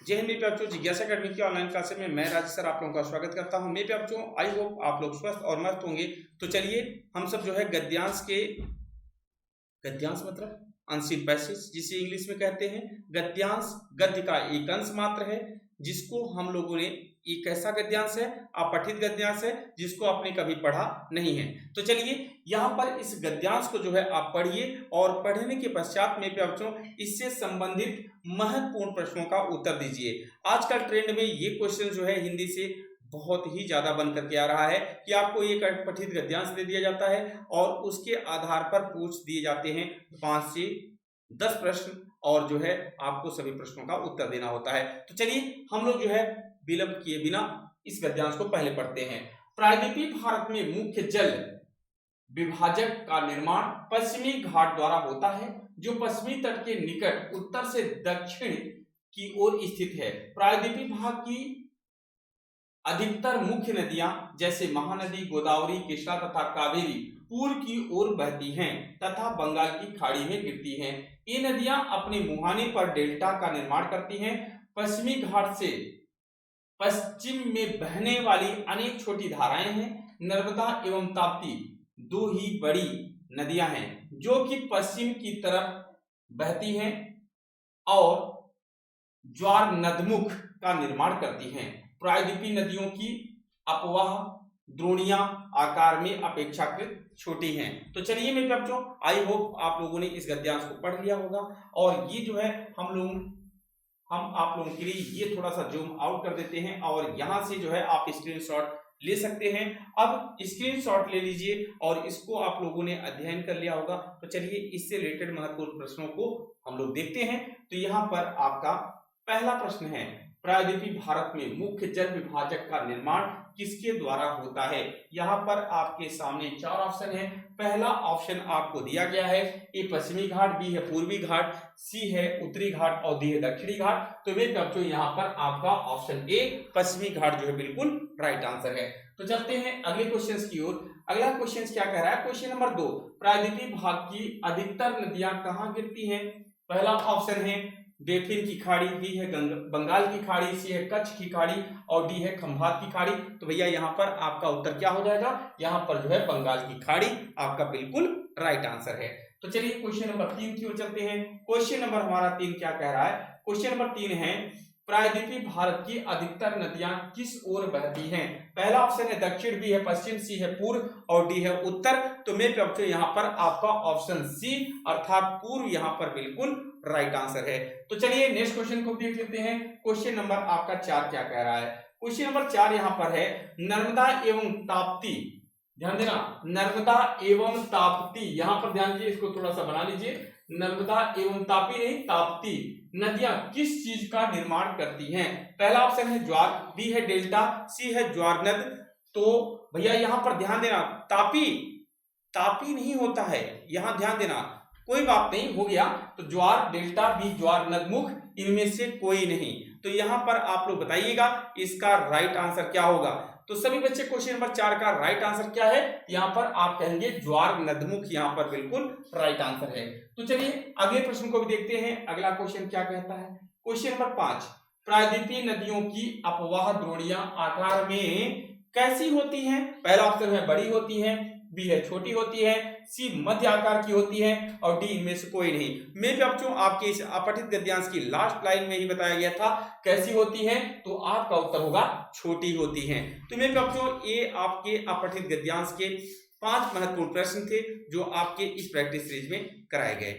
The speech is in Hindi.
जय हिंद मेरे बच्चों, जिज्ञासा अकेडमी की ऑनलाइन क्लासेस में मैं राजेश सर आप लोगों का स्वागत करता हूं। मेरे बच्चों, आई होप आप लोग स्वस्थ और मस्त होंगे। तो चलिए हम सब जो है गद्यांश मतलब अनसीन पैसेज जिसे इंग्लिश में कहते हैं। गद्यांश गद्य का एक अंश मात्र है जिसको हम लोगों ने एक ऐसा गद्यांश है, अपठित गद्यांश है जिसको आपने कभी पढ़ा नहीं है। तो चलिए यहाँ पर इस गद्यांश को जो है आप पढ़िए और पढ़ने के पश्चात में बच्चों इससे संबंधित महत्वपूर्ण प्रश्नों का उत्तर दीजिए। आजकल ट्रेंड में ये क्वेश्चन जो है हिंदी से बहुत ही ज्यादा बन करके आ रहा है कि आपको एक पठित गद्यांश दे दिया जाता है और उसके आधार पर पूछ दिए जाते हैं 5 से 10 प्रश्न और जो है आपको सभी प्रश्नों का उत्तर देना होता है। तो चलिए हम लोग जो है विलंब किए बिना इस गद्यांश को पहले पढ़ते हैं। प्रायद्वीपीय भारत में मुख्य जल विभाजक का निर्माण पश्चिमी घाट द्वारा होता है जो पश्चिमी तट के निकट उत्तर से दक्षिण की ओर स्थित है। प्रायद्वीपीय भाग की अधिकतर मुख्य नदियां जैसे महानदी, गोदावरी, कृष्णा तथा कावेरी पूर्व की ओर बहती हैं तथा बंगाल की खाड़ी में गिरती हैं। ये नदियां अपने मुहाने पर डेल्टा का निर्माण करती हैं। पश्चिमी घाट से पश्चिम में बहने वाली अनेक छोटी धाराएं हैं। नर्मदा एवं ताप्ती दो ही बड़ी नदियां हैं जो कि पश्चिम की तरफ बहती हैं और ज्वार नदमुख का निर्माण करती हैं। प्रायद्वीपीय नदियों की अपवाह द्रोणियां आकार में अपेक्षाकृत छोटी हैं। तो चलिए मेरे बच्चों, आई होप आप लोगों ने इस गद्यांश को पढ़ लिया होगा और ये जो है हम आप लोगों के लिए ये थोड़ा सा जूम आउट कर देते हैं और यहाँ से जो है आप स्क्रीनशॉट ले सकते हैं। अब स्क्रीनशॉट ले लीजिए और इसको आप लोगों ने अध्ययन कर लिया होगा। तो चलिए इससे रिलेटेड महत्वपूर्ण प्रश्नों को हम लोग देखते हैं। तो यहाँ पर आपका पहला प्रश्न है, प्रायद्वीपीय भारत में मुख्य जल विभाजक का निर्माण किसके द्वारा होता है। यहाँ पर आपके सामने 4 ऑप्शन है। पहला ऑप्शन आपको दिया गया है, ए पश्चिमी घाट, बी है पूर्वी घाट, सी है उत्तरी घाट और डी है दक्षिणी घाट। तो वे बच्चों यहाँ पर आपका ऑप्शन ए पश्चिमी घाट जो है बिल्कुल राइट आंसर है। तो चलते हैं अगले क्वेश्चन की ओर। अगला क्वेश्चन क्या कह रहा है, क्वेश्चन नंबर 2, प्रायद्वीपीय भाग की अधिकतर नदियां कहाँ गिरती हैं। पहला ऑप्शन है डेफिन की खाड़ी, बी है बंगाल की खाड़ी, सी है कच्छ की खाड़ी और डी है खंभात की खाड़ी। तो भैया यहाँ पर आपका उत्तर क्या हो जाएगा, यहाँ पर जो है बंगाल की खाड़ी आपका बिल्कुल राइट आंसर है। तो चलिए क्वेश्चन नंबर 3 की ओर चलते हैं। क्वेश्चन नंबर हमारा 3 क्या कह रहा है, क्वेश्चन नंबर 3 है, प्रायद्वीपीय भारत की अधिकतर नदियां किस ओर बहती हैं। पहला ऑप्शन है दक्षिण, बी है पश्चिम, सी है पूर्व और डी है उत्तर। तो मेरे बच्चों यहाँ पर आपका ऑप्शन सी अर्थात पूर्व यहाँ पर बिल्कुल राइट आंसर है। तो चलिए नेक्स्ट क्वेश्चन को देख लेते हैं। क्वेश्चन नंबर आपका 4 क्या कह रहा है, क्वेश्चन नंबर 4 यहाँ पर है, नर्मदा एवं ताप्ती, ध्यान देना, नर्मदा एवं ताप्ती, यहाँ पर ध्यान दीजिए, इसको थोड़ा सा बना लीजिए, नर्मदा एवं तापी नहीं ताप्ती नदियां किस चीज का निर्माण करती हैं। पहला ऑप्शन है ज्वार, बी है डेल्टा, सी है ज्वार नद। तो भैया यहाँ पर ध्यान देना, तापी नहीं होता है, यहाँ ध्यान देना, कोई बात नहीं, हो गया। तो ज्वार डेल्टा, बी ज्वार नदमुख, इनमें से कोई नहीं। तो यहाँ पर आप लोग बताइएगा इसका राइट आंसर क्या होगा। तो सभी बच्चे क्वेश्चन नंबर 4 का राइट आंसर क्या है, यहाँ पर आप कहेंगे ज्वार नदमुख, यहाँ पर बिल्कुल राइट आंसर है। तो चलिए अगले प्रश्न को भी देखते हैं। अगला क्वेश्चन क्या कहता है, क्वेश्चन नंबर 5, प्रायद्वीपीय नदियों की अपवाह द्रोणियां आकार में कैसी होती हैं। पहला ऑप्शन है बड़ी होती है, बी है छोटी होती है, सी मध्य आकार की होती है और डी इनमें से कोई नहीं। मेरे बच्चों आपके इस अपठित गद्यांश की लास्ट लाइन में ही बताया गया था कैसी होती है, तो आपका उत्तर होगा छोटी होती है। तो मेरे बच्चों ये आपके अपठित गद्यांश के 5 महत्वपूर्ण प्रश्न थे जो आपके इस प्रैक्टिस सीरीज में कराए गए।